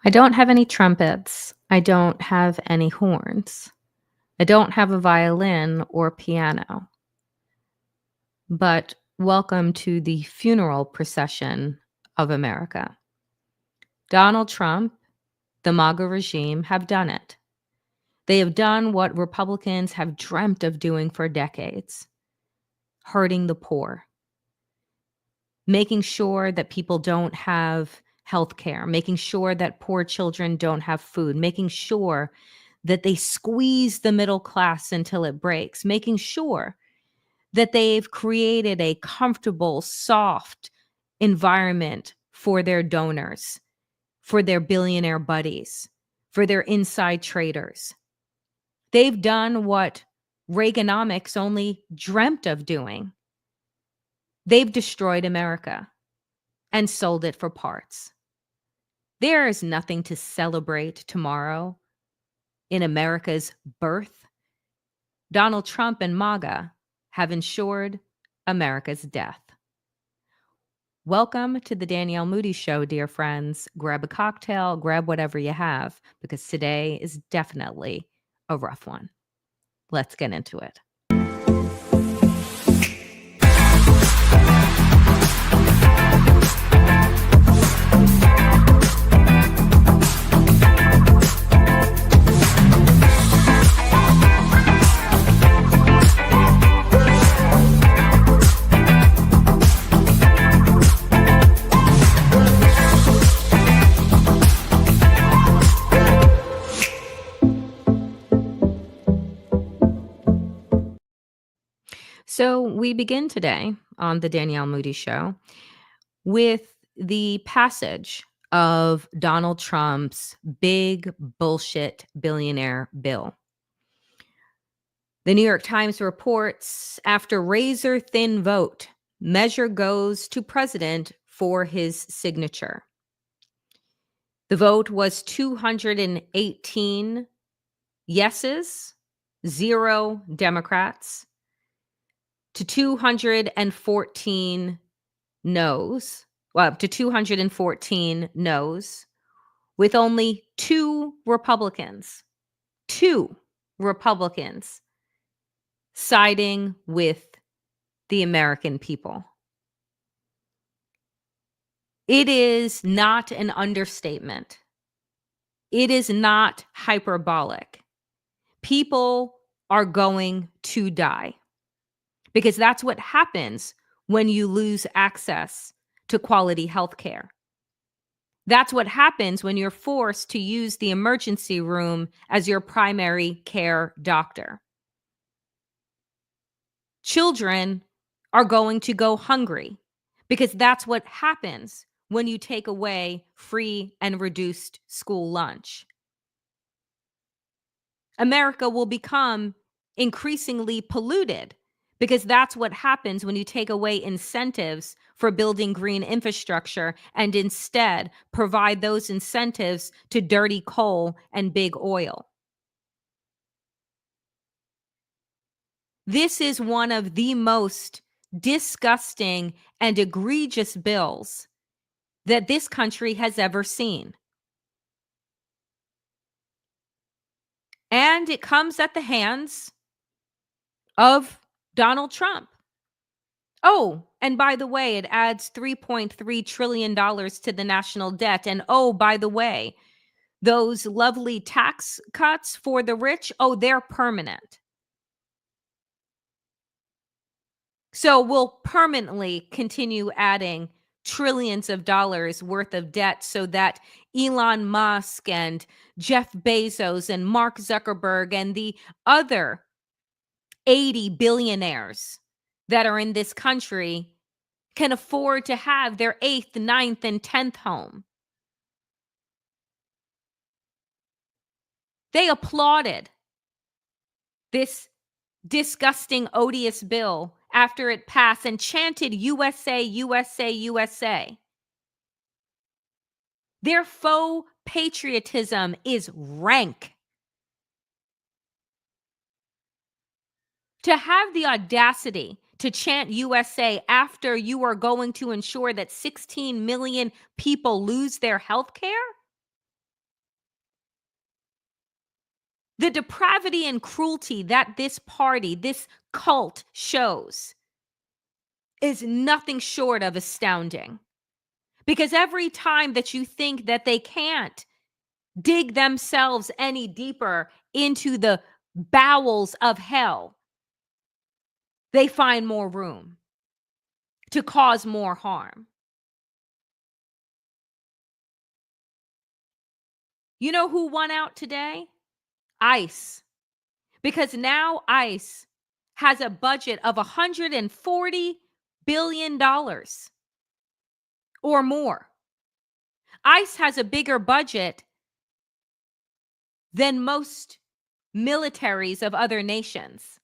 I don't have any trumpets. I don't have any horns. I don't have a violin or piano. But welcome to the funeral procession of America. Donald Trump, the MAGA regime have done it. They have done what Republicans have dreamt of doing for decades: hurting the poor, making sure that people don't have health care, making sure that poor children don't have food, making sure that they squeeze the middle class until it breaks, making sure that they've created a comfortable, soft environment for their donors, for their billionaire buddies, for their inside traders. They've done what Reaganomics only dreamt of doing. They've destroyed America and sold it for parts. There is nothing to celebrate tomorrow in America's birth. Donald Trump and MAGA have ensured America's death. Welcome to the Danielle Moodie Show, dear friends. Grab a cocktail, grab whatever you have, because today is definitely a rough one. Let's get into it. So we begin today on the Danielle Moodie Show with the passage of Donald Trump's big bullshit billionaire bill. The New York Times reports, after razor thin vote, measure goes to president for his signature. The vote was 218 yeses, 0 Democrats, to 214 noes, well, to 214 noes, with only two Republicans siding with the American people. It is not an understatement. It is not hyperbolic. People are going to die, because that's what happens when you lose access to quality health care. That's what happens when you're forced to use the emergency room as your primary care doctor. Children are going to go hungry, because that's what happens when you take away free and reduced school lunch. America will become increasingly polluted, because that's what happens when you take away incentives for building green infrastructure and instead provide those incentives to dirty coal and big oil. This is one of the most disgusting and egregious bills that this country has ever seen. And it comes at the hands of Donald Trump. Oh, and by the way, it adds $3.3 trillion to the national debt. And oh, by the way, those lovely tax cuts for the rich, oh, they're permanent. So we'll permanently continue adding trillions of dollars worth of debt so that Elon Musk and Jeff Bezos and Mark Zuckerberg and the other 80 billionaires that are in this country can afford to have their 8th, 9th, and 10th home. They applauded this disgusting, odious bill after it passed and chanted USA, USA, USA. Their faux patriotism is rank. To have the audacity to chant USA after you are going to ensure that 16 million people lose their health care? The depravity and cruelty that this party, this cult shows is nothing short of astounding. Because every time that you think that they can't dig themselves any deeper into the bowels of hell, they find more room to cause more harm. You know who won out today? ICE. Because now ICE has a budget of $140 billion or more. ICE has a bigger budget than most militaries of other nations.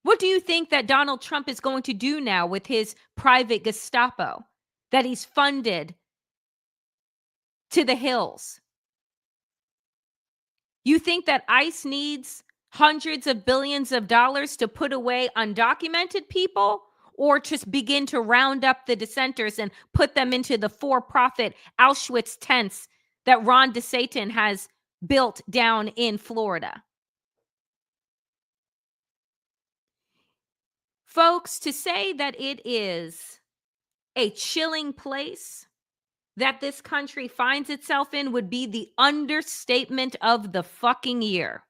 What do you think that Donald Trump is going to do now with his private Gestapo that he's funded to the hills? You think that ICE needs hundreds of billions of dollars to put away undocumented people, or to begin to round up the dissenters and put them into the for-profit Auschwitz tents that Ron DeSantis has built down in Florida? Folks, to say that it is a chilling place that this country finds itself in would be the understatement of the fucking year.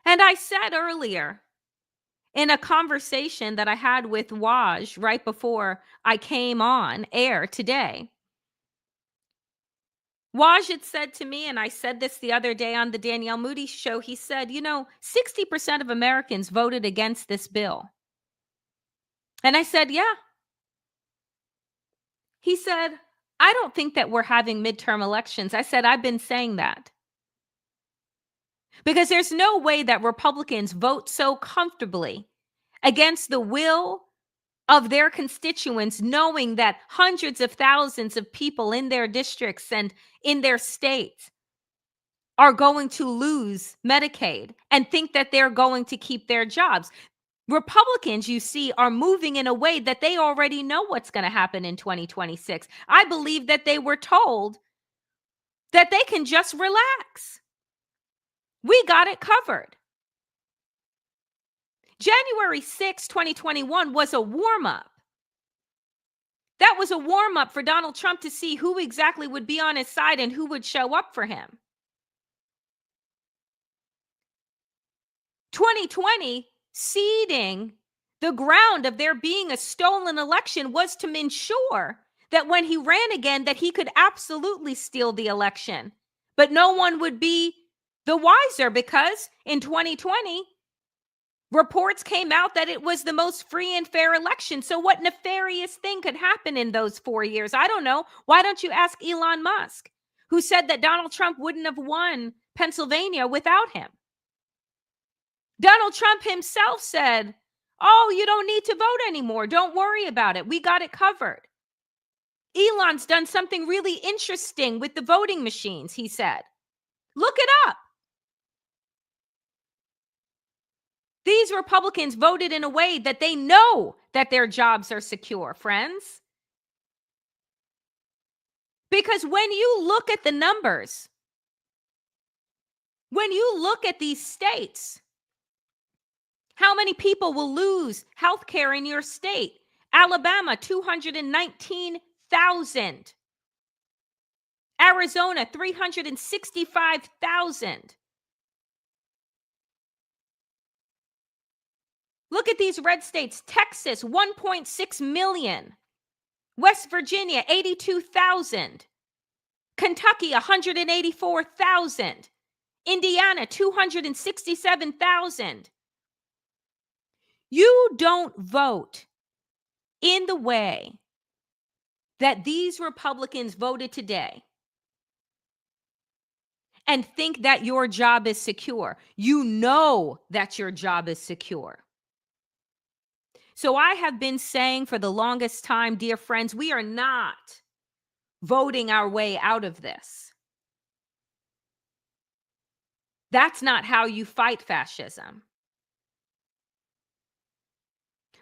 And I said earlier in a conversation that I had with Waj right before I came on air today, Waj had said to me, and I said this the other day on the Danielle Moodie show, he said, 60% of Americans voted against this bill. And I said, yeah. He said, I don't think that we're having midterm elections. I said, I've been saying that. Because there's no way that Republicans vote so comfortably against the will of their constituents, knowing that hundreds of thousands of people in their districts and in their states are going to lose Medicaid and think that they're going to keep their jobs. Republicans, you see, are moving in a way that they already know what's going to happen in 2026. I believe that they were told that they can just relax. We got it covered. January 6, 2021 was a warm-up. That was a warm-up for Donald Trump to see who exactly would be on his side and who would show up for him. 2020, seeding the ground of there being a stolen election was to ensure that when he ran again, that he could absolutely steal the election. But no one would be the wiser, because in 2020, reports came out that it was the most free and fair election. So what nefarious thing could happen in those 4 years? I don't know. Why don't you ask Elon Musk, who said that Donald Trump wouldn't have won Pennsylvania without him? Donald Trump himself said, oh, you don't need to vote anymore. Don't worry about it. We got it covered. Elon's done something really interesting with the voting machines, he said. Look it up. These Republicans voted in a way that they know that their jobs are secure, friends. Because when you look at the numbers, when you look at these states, how many people will lose health care in your state? Alabama, 219,000. Arizona, 365,000. Look at these red states. Texas, 1.6 million. West Virginia, 82,000. Kentucky, 184,000. Indiana, 267,000. You don't vote in the way that these Republicans voted today and think that your job is secure. You know that your job is secure. So I have been saying for the longest time, dear friends, we are not voting our way out of this. That's not how you fight fascism.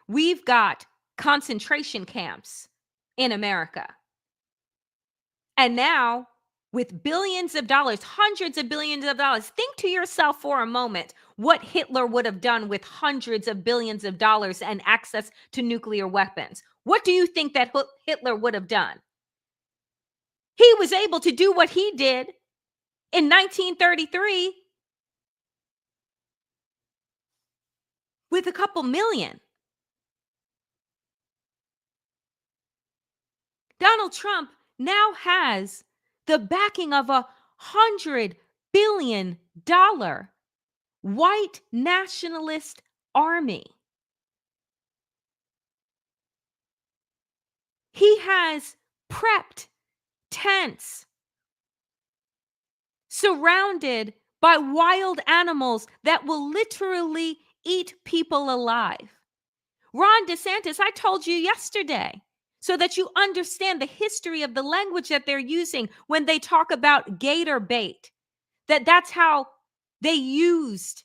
We've got concentration camps in America. And now with billions of dollars, hundreds of billions of dollars. Think to yourself for a moment what Hitler would have done with hundreds of billions of dollars and access to nuclear weapons. What do you think that Hitler would have done? He was able to do what he did in 1933 with a couple million. Donald Trump now has the backing of $100 billion white nationalist army. He has prepped tents surrounded by wild animals that will literally eat people alive. Ron DeSantis, I told you yesterday, so that you understand the history of the language that they're using when they talk about gator bait, that's how they used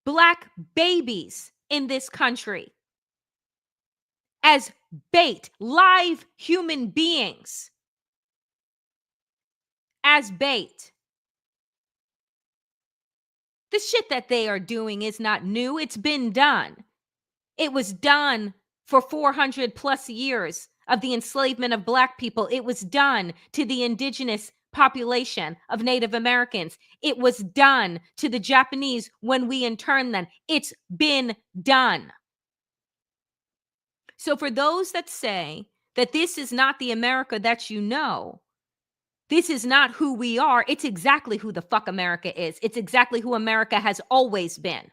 Black babies in this country as bait, live human beings as bait. The shit that they are doing is not new. It's been done. It was done for 400 plus years of the enslavement of Black people. It was done to the indigenous population of Native Americans. It was done to the Japanese when we interned them. It's been done. So for those that say that this is not the America that you know, this is not who we are, it's exactly who the fuck America is. It's exactly who America has always been.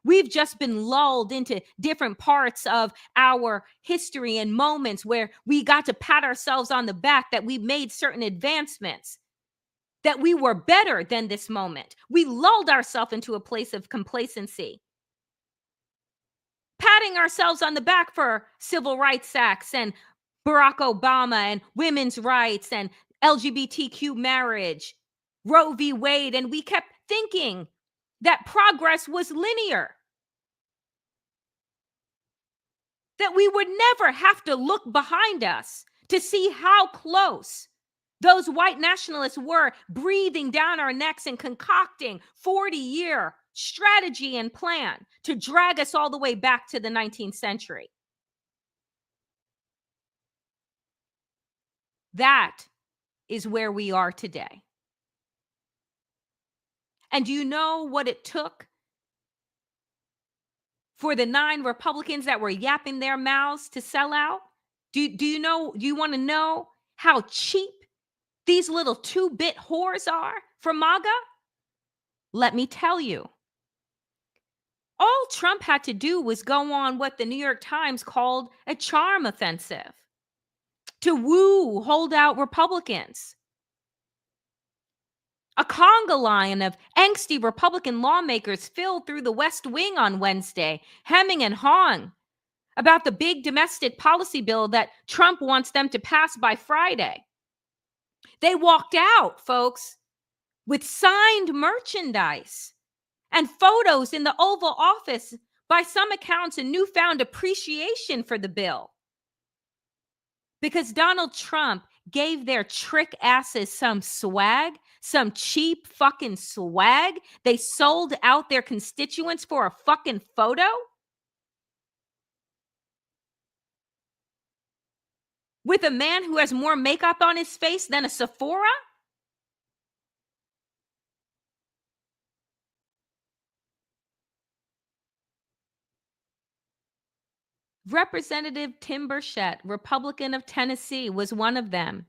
We've just been lulled into different parts of our history and moments where we got to pat ourselves on the back that we made certain advancements, that we were better than this moment. We lulled ourselves into a place of complacency, patting ourselves on the back for civil rights acts and Barack Obama and women's rights and LGBTQ marriage, Roe v. Wade, and we kept thinking that progress was linear, that we would never have to look behind us to see how close those white nationalists were breathing down our necks and concocting 40-year strategy and plan to drag us all the way back to the 19th century. That is where we are today. And do you know what it took for the 9 Republicans that were yapping their mouths to sell out? Do you want to know how cheap these little 2-bit whores are for MAGA? Let me tell you. All Trump had to do was go on what the New York Times called a charm offensive to woo holdout Republicans. A conga line of angsty Republican lawmakers filled through the West Wing on Wednesday, hemming and hawing about the big domestic policy bill that Trump wants them to pass by Friday. They walked out, folks, with signed merchandise and photos in the Oval Office, by some accounts, a newfound appreciation for the bill. Because Donald Trump gave their trick asses some swag, some cheap fucking swag. They sold out their constituents for a fucking photo. With a man who has more makeup on his face than a Sephora? Representative Tim Burchett, Republican of Tennessee, was one of them.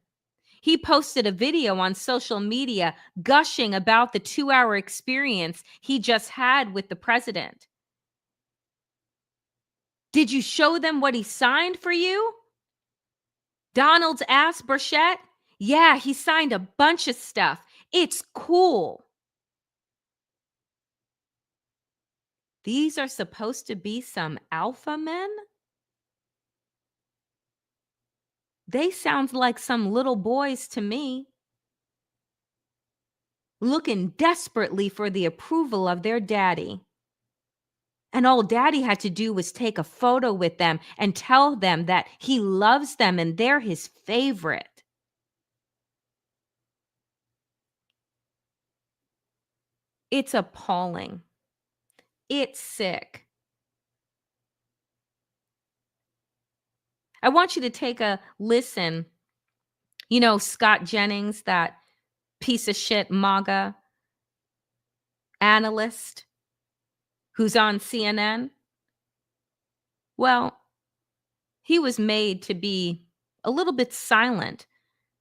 He posted a video on social media gushing about the 2-hour experience he just had with the president. Did you show them what he signed for you? Donald's asked Burchett. Yeah, he signed a bunch of stuff. It's cool. These are supposed to be some alpha men? They sound like some little boys to me, looking desperately for the approval of their daddy. And all daddy had to do was take a photo with them and tell them that he loves them and they're his favorite. It's appalling. It's sick. I want you to take a listen. You know, Scott Jennings, that piece of shit MAGA analyst who's on CNN. Well, he was made to be a little bit silent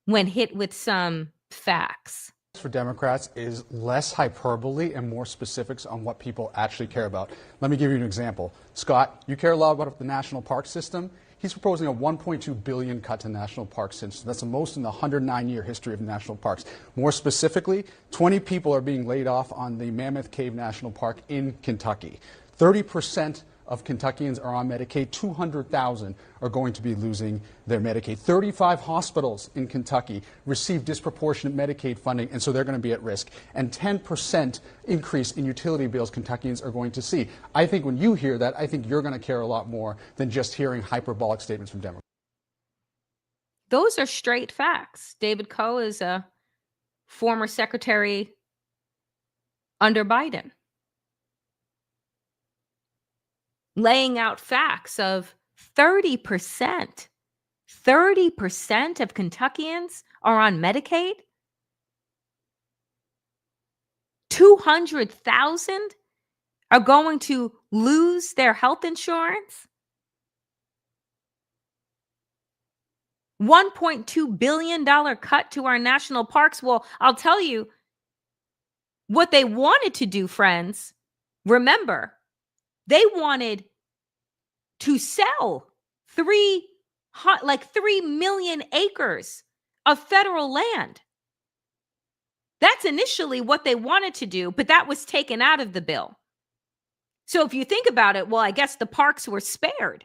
when hit with some facts. For Democrats is less hyperbole and more specifics on what people actually care about. Let me give you an example. Scott, you care a lot about the national park system. He's proposing a $1.2 billion cut to national park system. That's the most in the 109-year history of national parks. More specifically, 20 people are being laid off on the Mammoth Cave National Park in Kentucky. 30% of Kentuckians are on Medicaid. 200,000 are going to be losing their Medicaid. 35 hospitals in Kentucky receive disproportionate Medicaid funding, and so they're going to be at risk. And 10% increase in utility bills Kentuckians are going to see. I think when you hear that, I think you're going to care a lot more than just hearing hyperbolic statements from Democrats. Those are straight facts. David Koh is a former secretary under Biden, laying out facts of 30% of Kentuckians are on Medicaid. 200,000 are going to lose their health insurance. $1.2 billion cut to our national parks. Well, I'll tell you what they wanted to do, friends. Remember, they wanted to sell 3 million acres of federal land. That's initially what they wanted to do, but that was taken out of the bill. So if you think about it, well, I guess the parks were spared,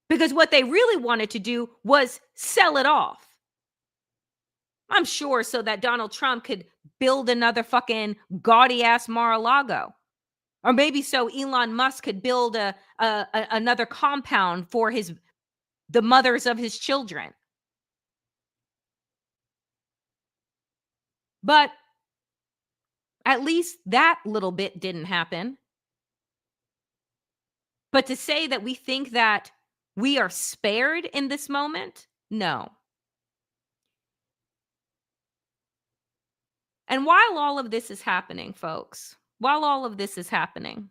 because what they really wanted to do was sell it off. I'm sure so that Donald Trump could build another fucking gaudy ass Mar-a-Lago. Or maybe so Elon Musk could build another compound for the mothers of his children. But at least that little bit didn't happen. But to say that we think that we are spared in this moment, no. And while all of this is happening, folks, while all of this is happening,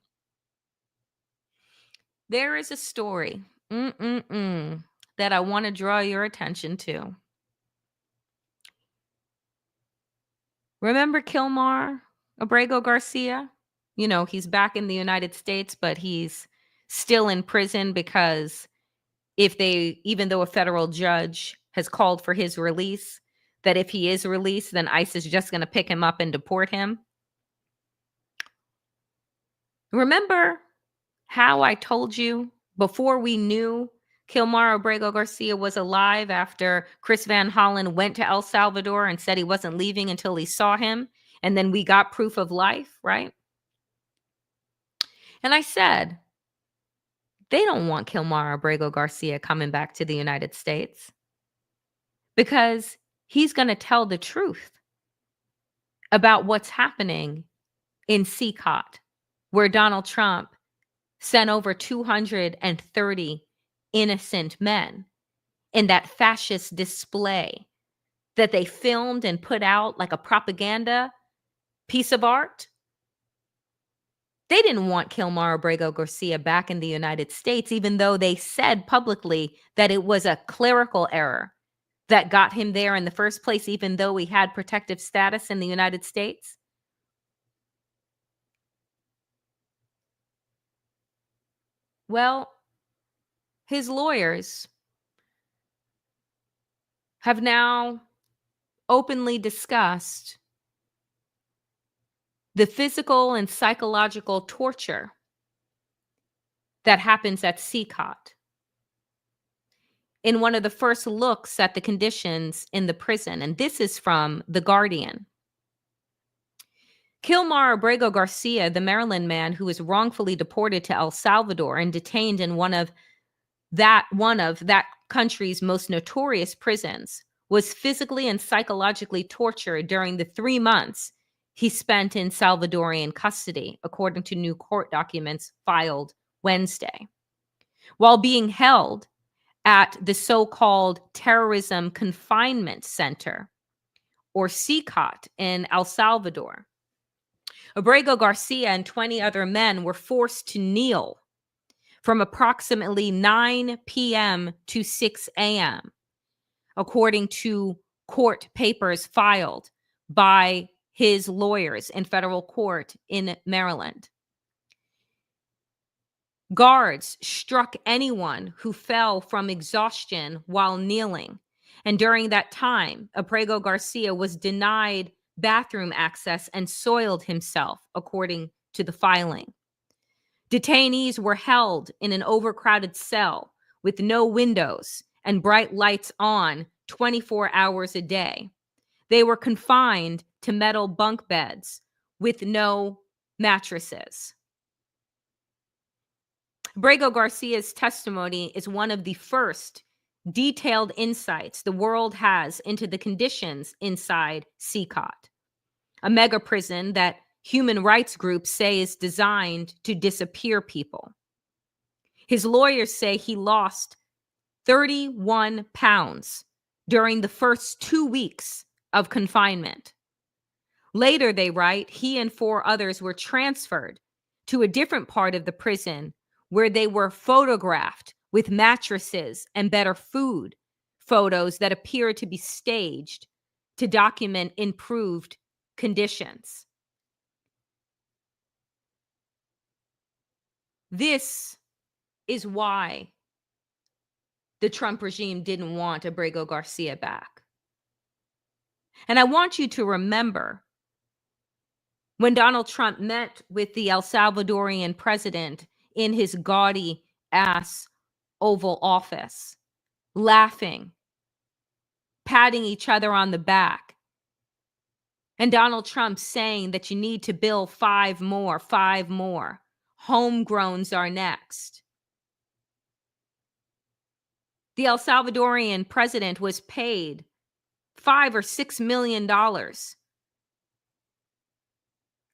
there is a story that I want to draw your attention to. Remember Kilmar Garcia? You know, he's back in the United States, but he's still in prison because even though a federal judge has called for his release, that if he is released, then ICE is just going to pick him up and deport him. Remember how I told you before we knew Kilmar Garcia was alive, after Chris Van Hollen went to El Salvador and said he wasn't leaving until he saw him, and then we got proof of life, right? And I said, they don't want Kilmar Garcia coming back to the United States because he's going to tell the truth about what's happening in CCOT, where Donald Trump sent over 230 innocent men in that fascist display that they filmed and put out like a propaganda piece of art. They didn't want Kilmar Garcia back in the United States, even though they said publicly that it was a clerical error that got him there in the first place, even though he had protective status in the United States. Well, his lawyers have now openly discussed the physical and psychological torture that happens at CCOT. In one of the first looks at the conditions in the prison, and this is from The Guardian. Kilmar Garcia, the Maryland man who was wrongfully deported to El Salvador and detained in one of that country's most notorious prisons, was physically and psychologically tortured during the 3 months he spent in Salvadorian custody, according to new court documents filed Wednesday. While being held at the so-called Terrorism Confinement Center, or CCOT, in El Salvador, Abrego Garcia and 20 other men were forced to kneel from approximately 9 p.m. to 6 a.m., according to court papers filed by his lawyers in federal court in Maryland. Guards struck anyone who fell from exhaustion while kneeling. And during that time, Abrego Garcia was denied bathroom access and soiled himself, according to the filing. Detainees were held in an overcrowded cell with no windows and bright lights on 24 hours a day. They were confined to metal bunk beds with no mattresses. Abrego Garcia's testimony is one of the first detailed insights the world has into the conditions inside CCOT, a mega prison that human rights groups say is designed to disappear people. His lawyers say he lost 31 pounds during the first 2 weeks of confinement. Later, they write, he and 4 others were transferred to a different part of the prison where they were photographed with mattresses and better food, photos that appeared to be staged to document improved conditions. This is why the Trump regime didn't want Abrego Garcia back. And I want you to remember when Donald Trump met with the El Salvadorian president in his gaudy ass Oval Office, laughing, patting each other on the back, and Donald Trump saying that you need to build 5 more. Homegrowns are next. The El Salvadorian president was paid $5 or $6 million,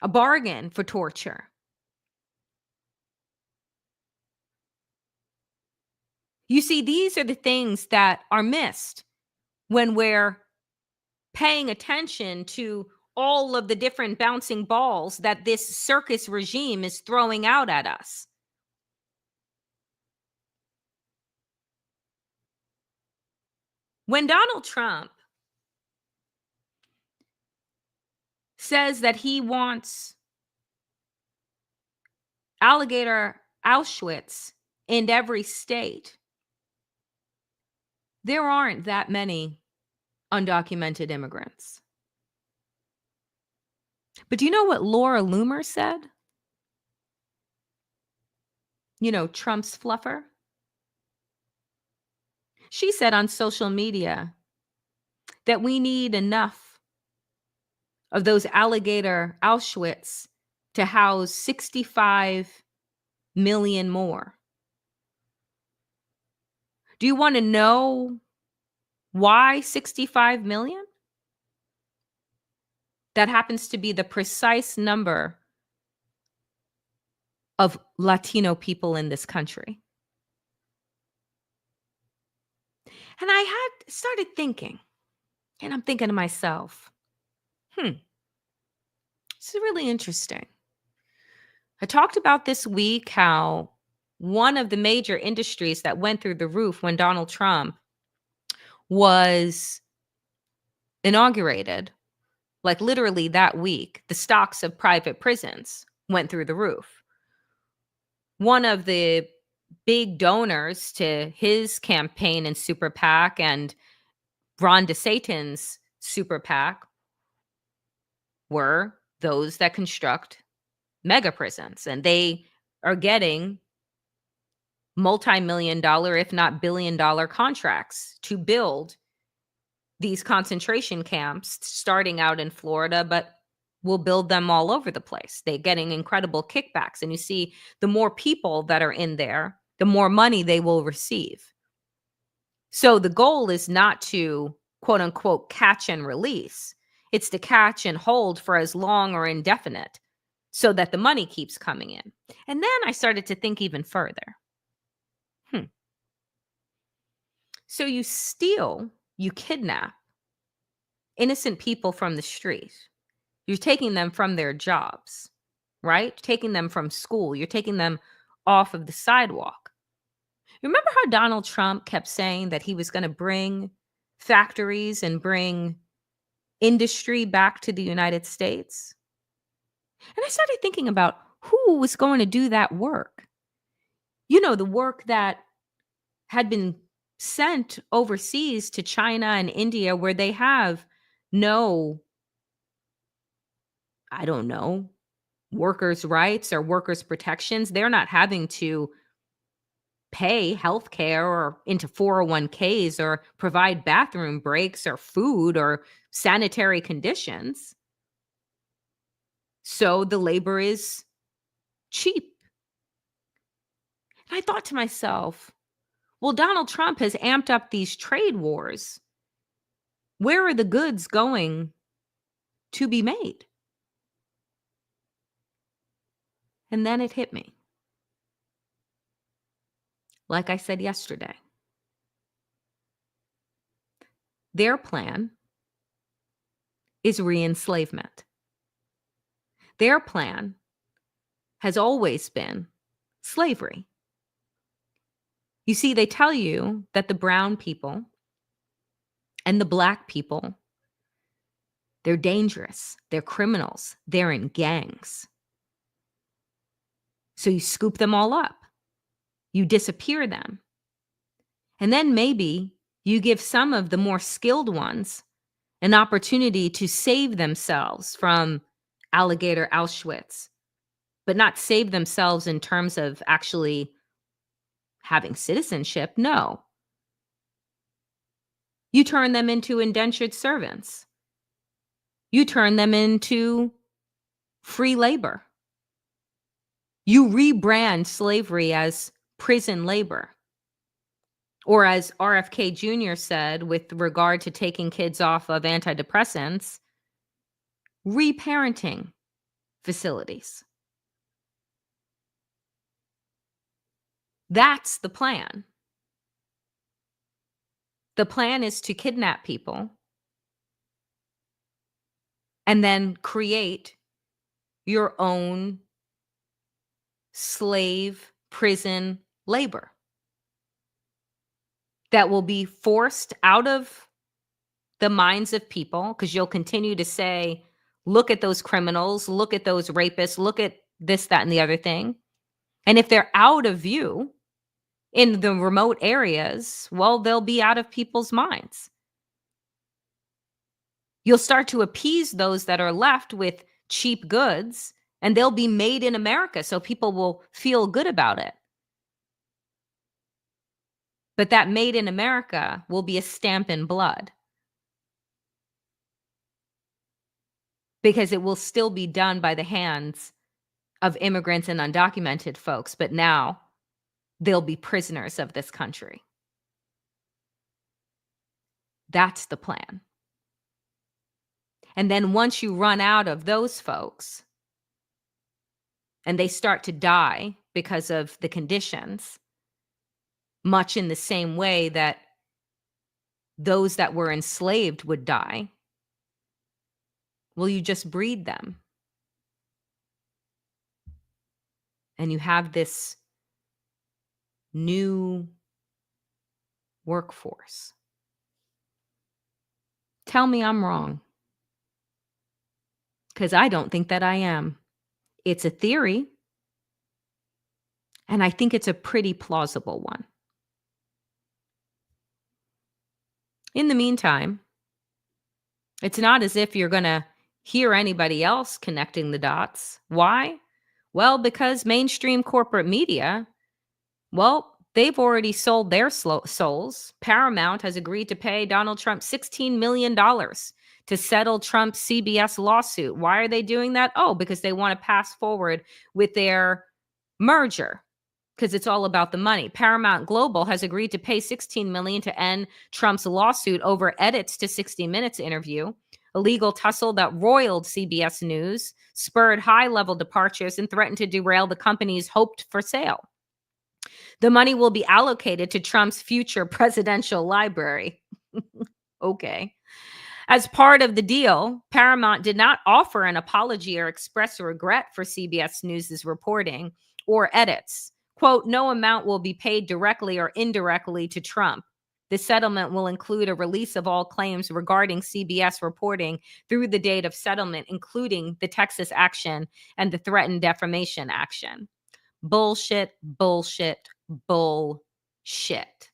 a bargain for torture. You see, these are the things that are missed when we're paying attention to all of the different bouncing balls that this circus regime is throwing out at us. When Donald Trump says that he wants alligator Auschwitz in every state, there aren't that many undocumented immigrants. But do you know what Laura Loomer said? You know, Trump's fluffer. She said on social media that we need enough of those alligator Auschwitz to house 65 million more. Do you want to know why 65 million? That happens to be the precise number of Latino people in this country. And I had started thinking, and I'm thinking to myself, this is really interesting. I talked about this week how one of the major industries that went through the roof when Donald Trump was inaugurated, like literally that week, the stocks of private prisons went through the roof. One of the big donors to his campaign and super PAC and Ron DeSantis' super PAC were those that construct mega prisons. And they are getting multi-million-dollar, if not billion-dollar contracts to build these concentration camps, starting out in Florida, but we'll build them all over the place. They're getting incredible kickbacks. And you see, the more people that are in there, the more money they will receive. So the goal is not to, quote unquote, catch and release. It's to catch and hold for as long or indefinite so that the money keeps coming in. And then I started to think even further. So you steal, you kidnap innocent people from the street. You're taking them from their jobs, right? Taking them from school. You're taking them off of the sidewalk. Remember how Donald Trump kept saying that he was going to bring factories and bring industry back to the United States? And I started thinking about who was going to do that work. You know, the work that had been sent overseas to China and India where they have no, I don't know, workers' rights or workers' protections. They're not having to pay health care or into 401ks or provide bathroom breaks or food or sanitary conditions. So the labor is cheap. And I thought to myself, well, Donald Trump has amped up these trade wars. Where are the goods going to be made? And then it hit me. Like I said yesterday, their plan is re-enslavement. Their plan has always been slavery. You see, they tell you that the brown people and the black people, they're dangerous, they're criminals, they're in gangs. So you scoop them all up, you disappear them, and then maybe you give some of the more skilled ones an opportunity to save themselves from alligator Auschwitz, but not save themselves in terms of actually having citizenship. No. You turn them into indentured servants. You turn them into free labor. You rebrand slavery as prison labor. Or as RFK Jr. said with regard to taking kids off of antidepressants, reparenting facilities. That's the plan. The plan is to kidnap people and then create your own slave prison labor that will be forced out of the minds of people, because you'll continue to say, look at those criminals, look at those rapists, look at this, that, and the other thing. And if they're out of view in the remote areas, well, they'll be out of people's minds. You'll start to appease those that are left with cheap goods, and they'll be made in America, so people will feel good about it. But that made in America will be a stamp in blood, because it will still be done by the hands of immigrants and undocumented folks, but now they'll be prisoners of this country. That's the plan. And then once you run out of those folks and they start to die because of the conditions, much in the same way that those that were enslaved would die, well, you just breed them. And you have this new workforce. Tell me I'm wrong, because I don't think that I am. It's a theory, and I think it's a pretty plausible one. In the meantime, it's not as if you're going to hear anybody else connecting the dots. Why? Well, because mainstream corporate media, well, they've already sold their souls. Paramount has agreed to pay Donald Trump $16 million to settle Trump's CBS lawsuit. Why are they doing that? Oh, because they want to pass forward with their merger, because it's all about the money. Paramount Global has agreed to pay $16 million to end Trump's lawsuit over edits to 60 Minutes interview. a legal tussle that roiled CBS News, spurred high-level departures, and threatened to derail the company's hoped for sale. The money will be allocated to Trump's future presidential library. Okay. As part of the deal, Paramount did not offer an apology or express regret for CBS News' reporting or edits. Quote, no amount will be paid directly or indirectly to Trump. The settlement will include a release of all claims regarding CBS reporting through the date of settlement, including the Texas action and the threatened defamation action. Bullshit, bullshit, bullshit.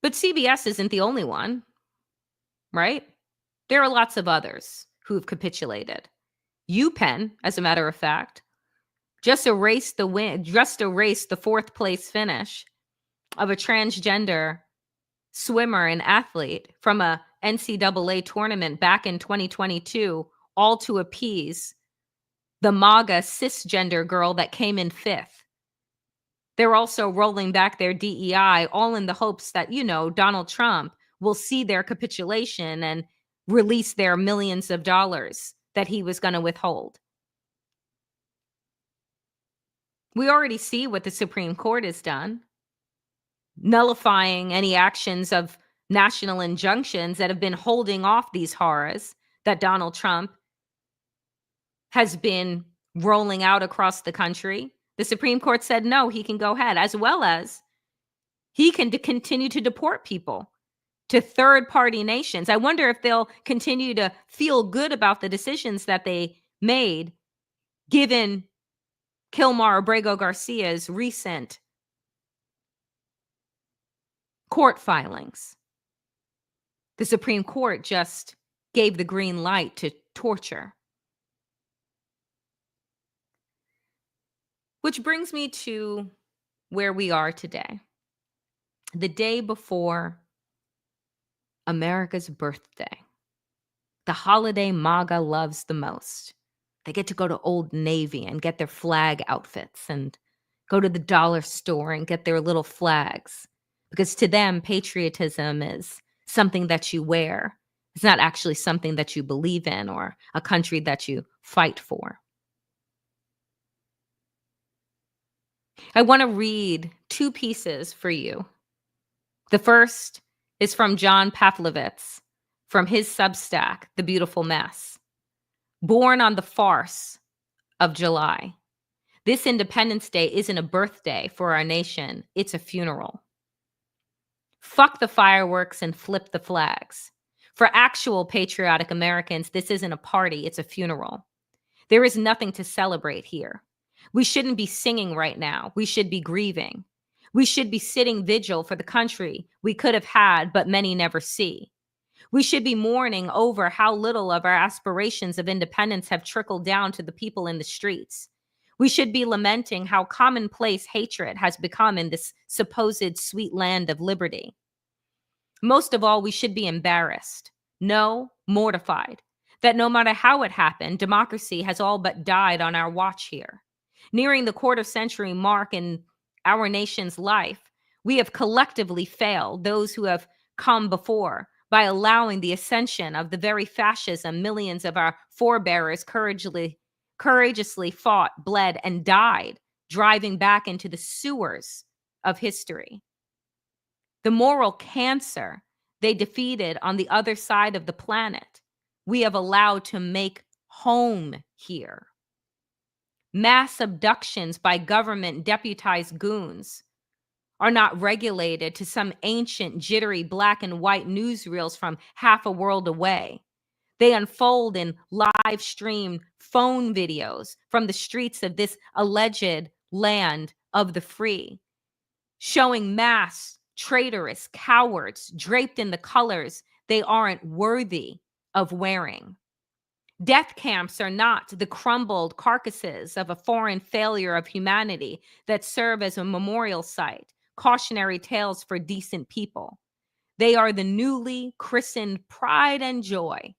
But CBS isn't the only one, right? There are lots of others who've capitulated. UPenn, as a matter of fact, just erased the fourth place finish of a transgender swimmer and athlete from a NCAA tournament back in 2022, all to appease the MAGA cisgender girl that came in fifth. They're also rolling back their DEI, all in the hopes that, Donald Trump will see their capitulation and release their millions of dollars that he was going to withhold. We already see what the Supreme Court has done, nullifying any actions of national injunctions that have been holding off these horrors that Donald Trump has been rolling out across the country. The Supreme Court said, no, he can go ahead, as well as he can continue to deport people to third-party nations. I wonder if they'll continue to feel good about the decisions that they made, given Kilmar Garcia's recent court filings. The Supreme Court just gave the green light to torture. Which brings me to where we are today, the day before America's birthday, the holiday MAGA loves the most. They get to go to Old Navy and get their flag outfits and go to the dollar store and get their little flags, because to them, patriotism is something that you wear. It's not actually something that you believe in or a country that you fight for. I want to read two pieces for you. The first is from John Pavlovitz from his Substack, The Beautiful Mess. Born on the farce of July. This Independence Day isn't a birthday for our nation. It's a funeral. Fuck the fireworks and flip the flags. For actual patriotic Americans, this isn't a party. It's a funeral. There is nothing to celebrate here. We shouldn't be singing right now. We should be grieving. We should be sitting vigil for the country we could have had, but many never see. We should be mourning over how little of our aspirations of independence have trickled down to the people in the streets. We should be lamenting how commonplace hatred has become in this supposed sweet land of liberty. Most of all, we should be embarrassed, no, mortified, that no matter how it happened, democracy has all but died on our watch here. Nearing the quarter-century mark in our nation's life, we have collectively failed those who have come before by allowing the ascension of the very fascism millions of our forebears courageously fought, bled, and died, driving back into the sewers of history. The moral cancer they defeated on the other side of the planet, we have allowed to make home here. Mass abductions by government deputized goons are not regulated to some ancient, jittery black and white newsreels from half a world away. They unfold in live-streamed phone videos from the streets of this alleged land of the free, showing mass traitorous cowards draped in the colors they aren't worthy of wearing. Death camps are not the crumbled carcasses of a foreign failure of humanity that serve as a memorial site, cautionary tales for decent people. They are the newly christened pride and joy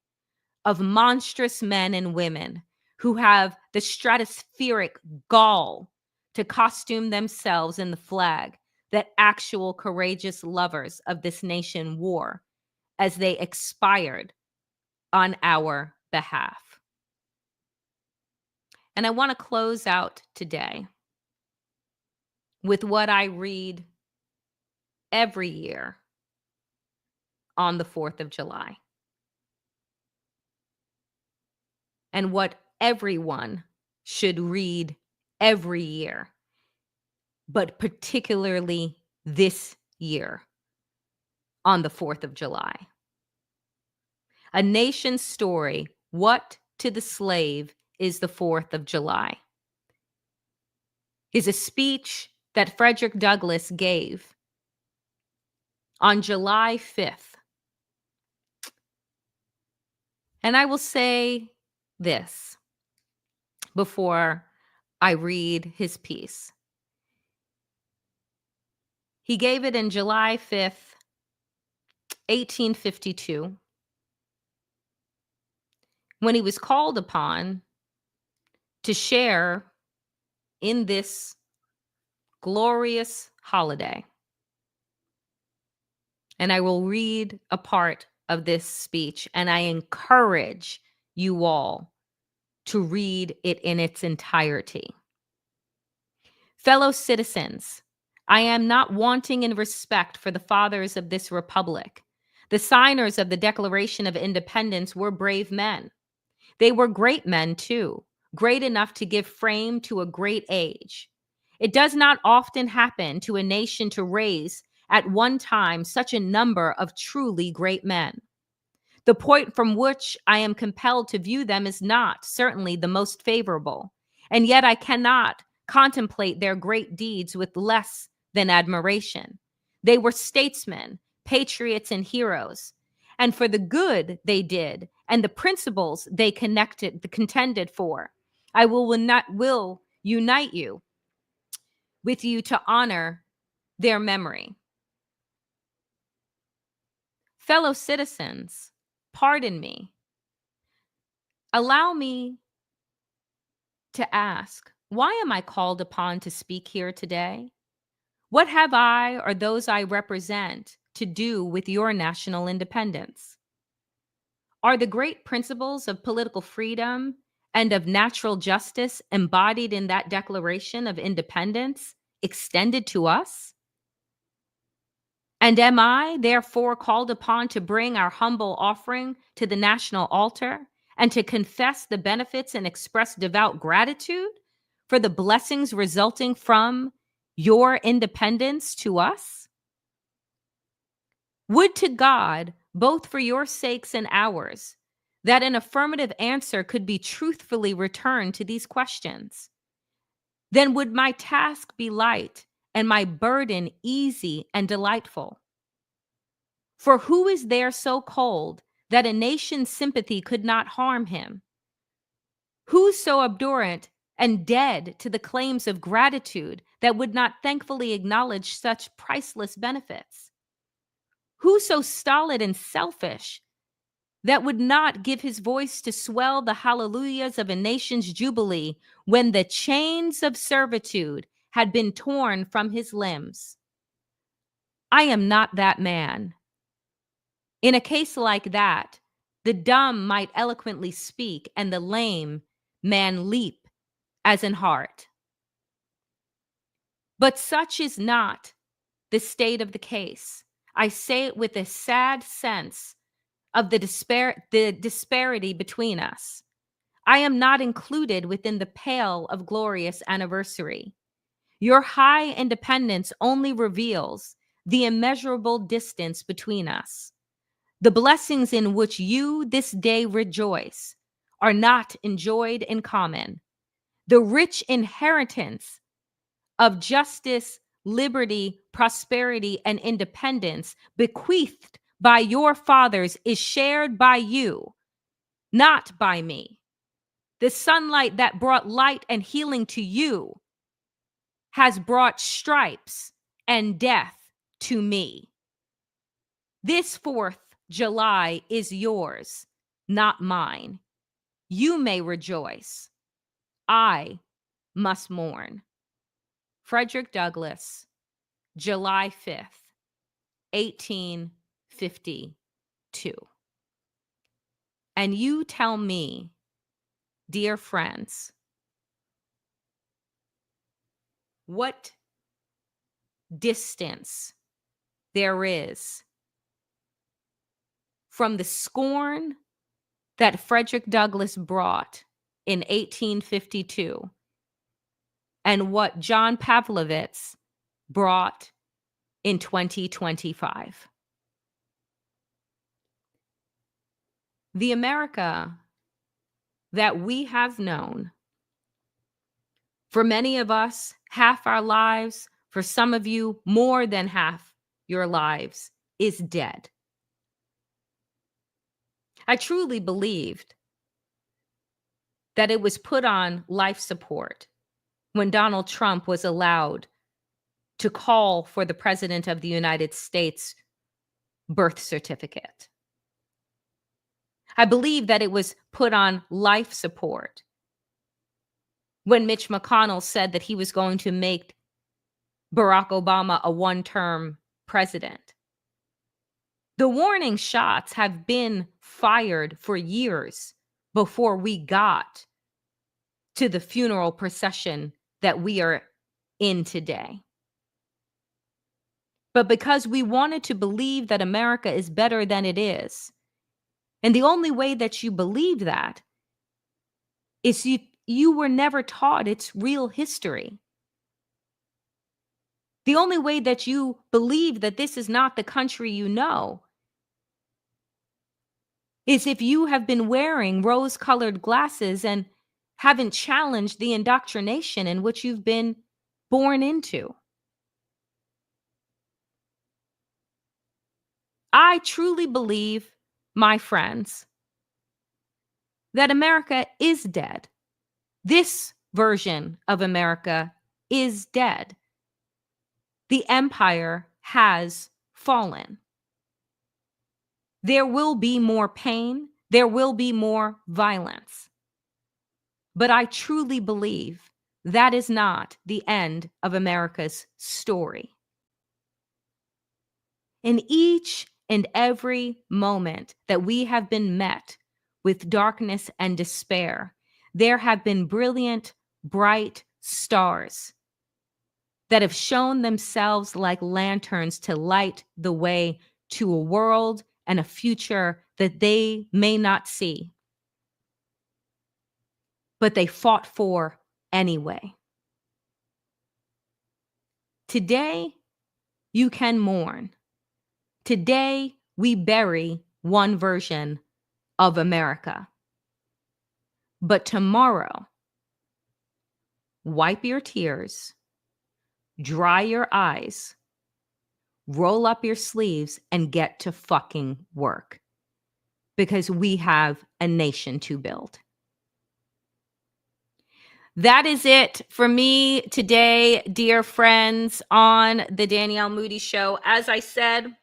of monstrous men and women who have the stratospheric gall to costume themselves in the flag that actual courageous lovers of this nation wore as they expired on our behalf. And I want to close out today with what I read every year on the 4th of July, and what everyone should read every year, but particularly this year on the 4th of July. A Nation's Story, What to the Slave is the 4th of July, is a speech that Frederick Douglass gave on July 5th. And I will say this before I read his piece. He gave it in July 5th, 1852, when he was called upon to share in this glorious holiday. And I will read a part of this speech, and I encourage you all to read it in its entirety. Fellow citizens, I am not wanting in respect for the fathers of this republic. The signers of the Declaration of Independence were brave men. They were great men, too, great enough to give frame to a great age. It does not often happen to a nation to raise at one time such a number of truly great men. The point from which I am compelled to view them is not certainly the most favorable, and yet I cannot contemplate their great deeds with less than admiration. They were statesmen, patriots, and heroes, and for the good they did and the principles they contended for, I will unite you with you to honor their memory. Fellow citizens, pardon me. Allow me to ask, why am I called upon to speak here today? What have I or those I represent to do with your national independence? Are the great principles of political freedom and of natural justice embodied in that Declaration of Independence extended to us? And am I, therefore, called upon to bring our humble offering to the national altar and to confess the benefits and express devout gratitude for the blessings resulting from your independence to us? Would to God, both for your sakes and ours, that an affirmative answer could be truthfully returned to these questions. Then would my task be light and my burden easy and delightful. For who is there so cold that a nation's sympathy could not harm him? Who so abhorrent and dead to the claims of gratitude that would not thankfully acknowledge such priceless benefits? Who so stolid and selfish that would not give his voice to swell the hallelujahs of a nation's jubilee when the chains of servitude had been torn from his limbs? I am not that man. In a case like that, the dumb might eloquently speak and the lame man leap as in heart. But such is not the state of the case. I say it with a sad sense of the disparity between us. I am not included within the pale of glorious anniversary. Your high independence only reveals the immeasurable distance between us. The blessings in which you this day rejoice are not enjoyed in common. The rich inheritance of justice, liberty, prosperity, and independence bequeathed by your fathers is shared by you, not by me. The sunlight that brought light and healing to you has brought stripes and death to me. This 4th July is yours, not mine. You may rejoice. I must mourn. Frederick Douglass, July 5th, 1852. too. And you tell me, dear friends, what distance there is from the scorn that Frederick Douglass brought in 1852 and what John Pavlovitz brought in 2025. The America that we have known, for many of us, half our lives, for some of you, more than half your lives, is dead. I truly believed that it was put on life support when Donald Trump was allowed to call for the President of the United States birth certificate. I believe that it was put on life support when Mitch McConnell said that he was going to make Barack Obama a one-term president. The warning shots have been fired for years before we got to the funeral procession that we are in today. But because we wanted to believe that America is better than it is, and the only way that you believe that is you were never taught its real history. The only way that you believe that this is not the country you know is if you have been wearing rose-colored glasses and haven't challenged the indoctrination in which you've been born into. I truly believe, my friends, that America is dead. This version of America is dead. The empire has fallen. There will be more pain. There will be more violence. But I truly believe that is not the end of America's story. In each and every moment that we have been met with darkness and despair, there have been brilliant, bright stars that have shown themselves like lanterns to light the way to a world and a future that they may not see. But they fought for anyway. Today, you can mourn. Today, we bury one version of America. But tomorrow, wipe your tears, dry your eyes, roll up your sleeves, and get to fucking work. Because we have a nation to build. That is it for me today, dear friends, on the Danielle Moodie Show. As I said,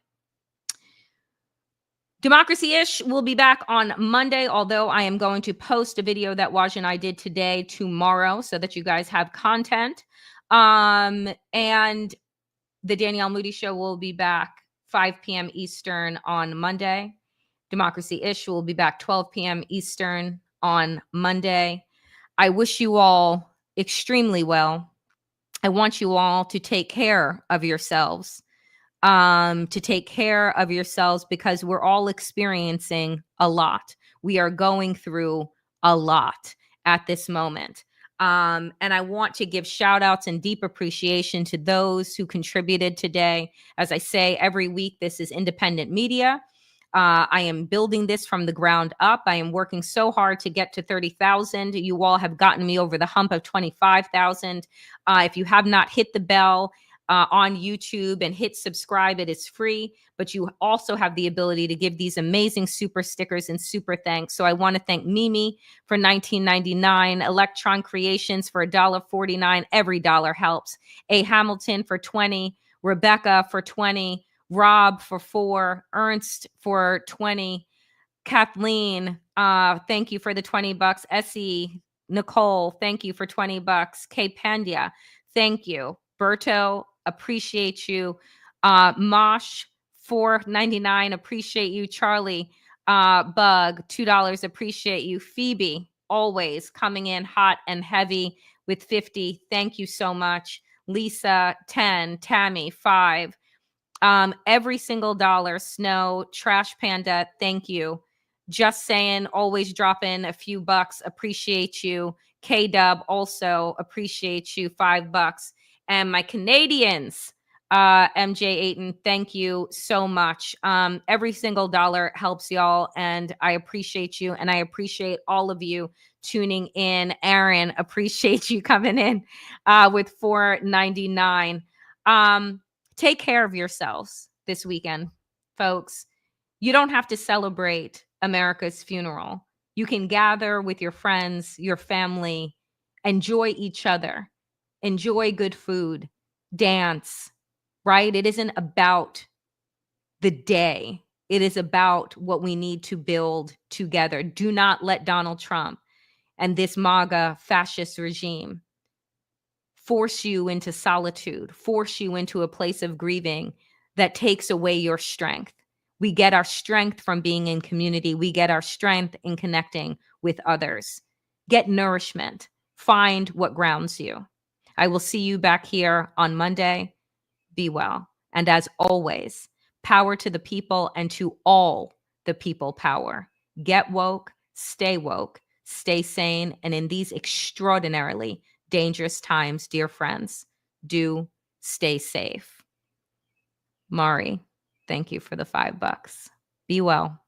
Democracy-ish will be back on Monday, although I am going to post a video that Waj and I did today tomorrow so that you guys have content. And the Danielle Moodie Show will be back 5 p.m. Eastern on Monday. Democracy-ish will be back 12 p.m. Eastern on Monday. I wish you all extremely well. I want you all to take care of yourselves. Because we're all experiencing a lot. We are going through a lot at this moment. And I want to give shout outs and deep appreciation to those who contributed today. As I say, every week, this is independent media. I am building this from the ground up. I am working so hard to get to 30,000. You all have gotten me over the hump of 25,000. If you have not hit the bell, on YouTube and hit subscribe, it is free, but you also have the ability to give these amazing super stickers and super thanks. So I want to thank Mimi for $19.99, Electron Creations for $1.49. Every dollar helps. A Hamilton for $20, Rebecca for $20, Rob for $4, Ernst for $20, Kathleen, thank you for the $20. Essie, Nicole, thank you for $20. Kay Pandya, thank you. Berto, appreciate you. Mosh $4.99. Appreciate you. Charlie, Bug, $2. Appreciate you. Phoebe, always coming in hot and heavy with 50. Thank you so much. Lisa, 10. Tammy, 5. Every single dollar. Snow, Trash Panda, thank you. Just saying, always drop in a few bucks. Appreciate you. K-Dub, also appreciate you. $5. And my Canadians, MJ Ayton, thank you so much. Every single dollar helps y'all, and I appreciate you, and I appreciate all of you tuning in. Aaron, appreciate you coming in with $4.99. Take care of yourselves this weekend, folks. You don't have to celebrate America's funeral. You can gather with your friends, your family, enjoy each other, enjoy good food, dance, right? It isn't about the day. It is about what we need to build together. Do not let Donald Trump and this MAGA fascist regime force you into solitude, force you into a place of grieving that takes away your strength. We get our strength from being in community. We get our strength in connecting with others. Get nourishment. Find what grounds you. I will see you back here on Monday. Be well. And as always, power to the people and to all the people power. Get woke, stay sane, and in these extraordinarily dangerous times, dear friends, do stay safe. Mari, thank you for the $5. Be well.